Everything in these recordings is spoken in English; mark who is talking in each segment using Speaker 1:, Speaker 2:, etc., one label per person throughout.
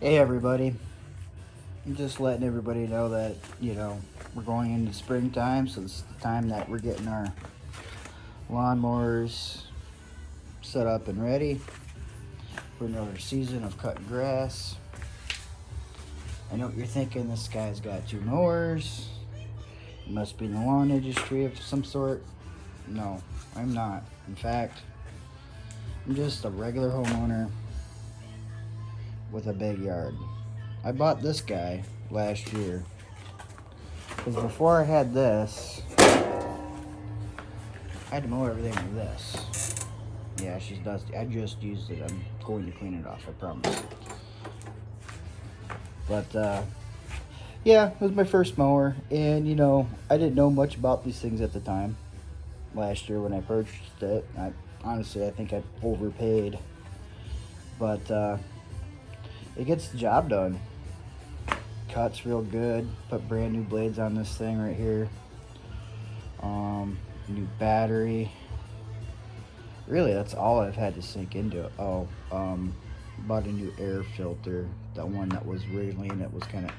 Speaker 1: Hey everybody, I'm just letting everybody know that, we're going into springtime, so this is the time that we're getting our lawnmowers set up and ready for another season of cutting grass. I know what you're thinking, this guy's got two mowers. He must be in the lawn industry of some sort. No, I'm not. In fact, I'm just a regular homeowner with a big yard. I bought this guy last year because before I had this, I had to mow everything with this. Yeah, she's dusty. I just used it. I'm going to clean it off, I promise. But, yeah, it was my first mower. And, I didn't know much about these things at the time. Last year when I purchased it, I think I overpaid. But, it gets the job done. Cuts real good. Put brand new blades on this thing right here. New battery. Really, that's all I've had to sink into it. Bought a new air filter. That one that was wriggling, it was kind of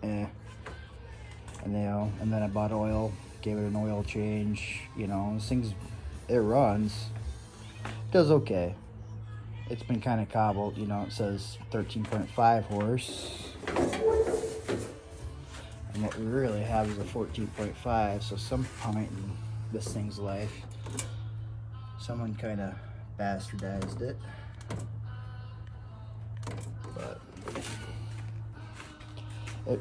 Speaker 1: eh. And then I bought oil, gave it an oil change. This thing's, it runs. It does okay. It's been kind of cobbled, it says 13.5 horse. And what we really have is a 14.5, so some point in this thing's life, someone kind of bastardized it. But it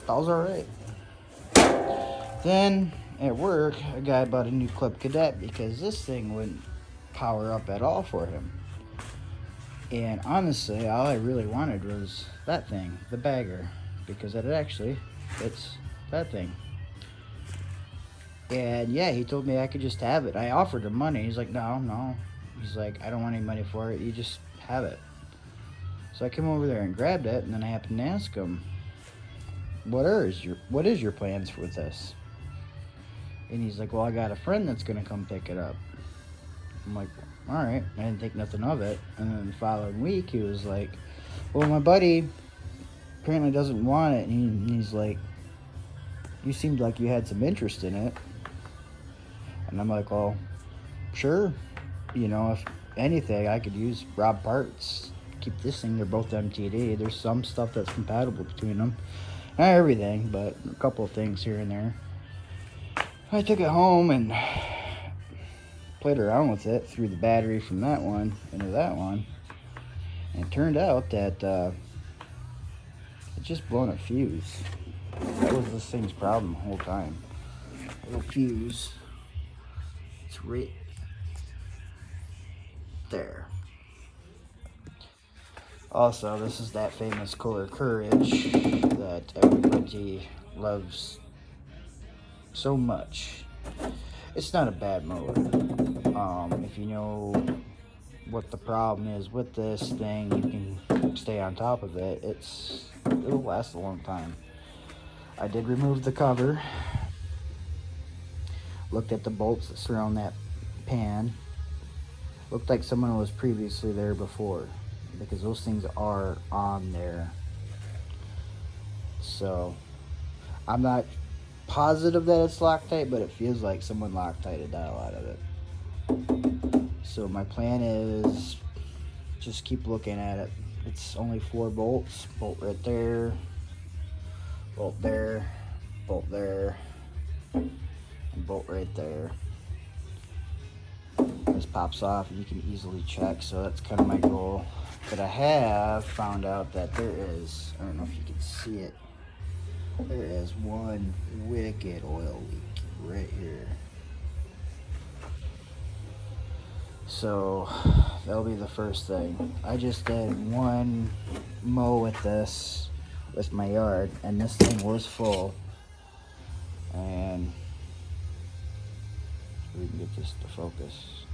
Speaker 1: was alright. Then at work, a guy bought a new Club Cadet because this thing wouldn't power up at all for him. And honestly, all I really wanted was that thing, the bagger, because it actually fits that thing. And yeah, he told me I could just have it. I offered him money. He's like, no. He's like, I don't want any money for it. You just have it. So I came over there and grabbed it, and then I happened to ask him, what is your plans with this? And he's like, well, I got a friend that's gonna come pick it up. I'm like, all right. I didn't think nothing of it. And then the following week, he was like, well, my buddy apparently doesn't want it. And he's like, you seemed like you had some interest in it. And I'm like, well, sure. If anything, I could use Rob parts. Keep this thing, they're both MTD. There's some stuff that's compatible between them. Not everything, but a couple of things here and there. I took it home and played around with it, threw the battery from that one into that one. And it turned out that it just blown a fuse. That was this thing's problem the whole time. Little fuse. It's right there. Also, this is that famous Kohler Courage that everybody loves so much. It's not a bad mower. If you know what the problem is with this thing, you can stay on top of it. It'll last a long time. I did remove the cover. Looked at the bolts that surround that pan. Looked like someone was previously there before, because those things are on there. So I'm not positive that it's Loctite, but it feels like someone Loctited the hell out of it. So my plan is just keep looking at it. It's only 4 bolts. Bolt right there, bolt there, bolt there, and bolt right there. This pops off and you can easily check, so that's kind of my goal. But I have found out that there is, I don't know if you can see it, there is one wicked oil leak right here. So that'll be the first thing. I just did one mow with this, with my yard, and this thing was full. And we can get this to focus.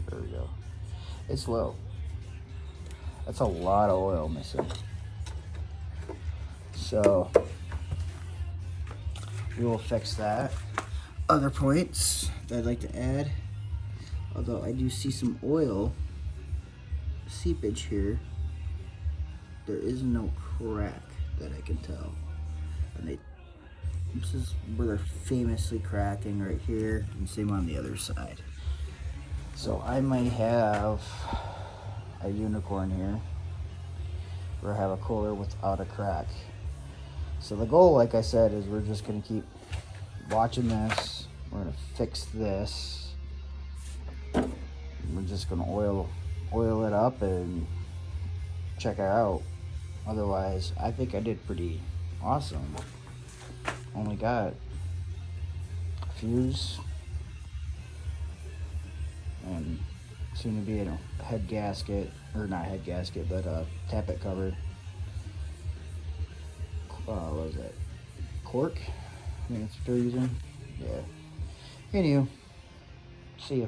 Speaker 1: There we go. It's low. That's a lot of oil missing. So we will fix that. Other points that I'd like to add. Although I do see some oil seepage here, there is no crack that I can tell. And this is where they're famously cracking, right here, and same on the other side. So I might have a unicorn here, or have a cooler without a crack. So the goal, like I said, is we're just gonna keep watching this. We're gonna fix this. We're just gonna oil it up and check it out. Otherwise, I think I did pretty awesome. Only got a fuse and soon to be a head gasket, or not head gasket, but a tappet cover. What is that? Cork? I think that's what they're using. Yeah. Anywho, see ya.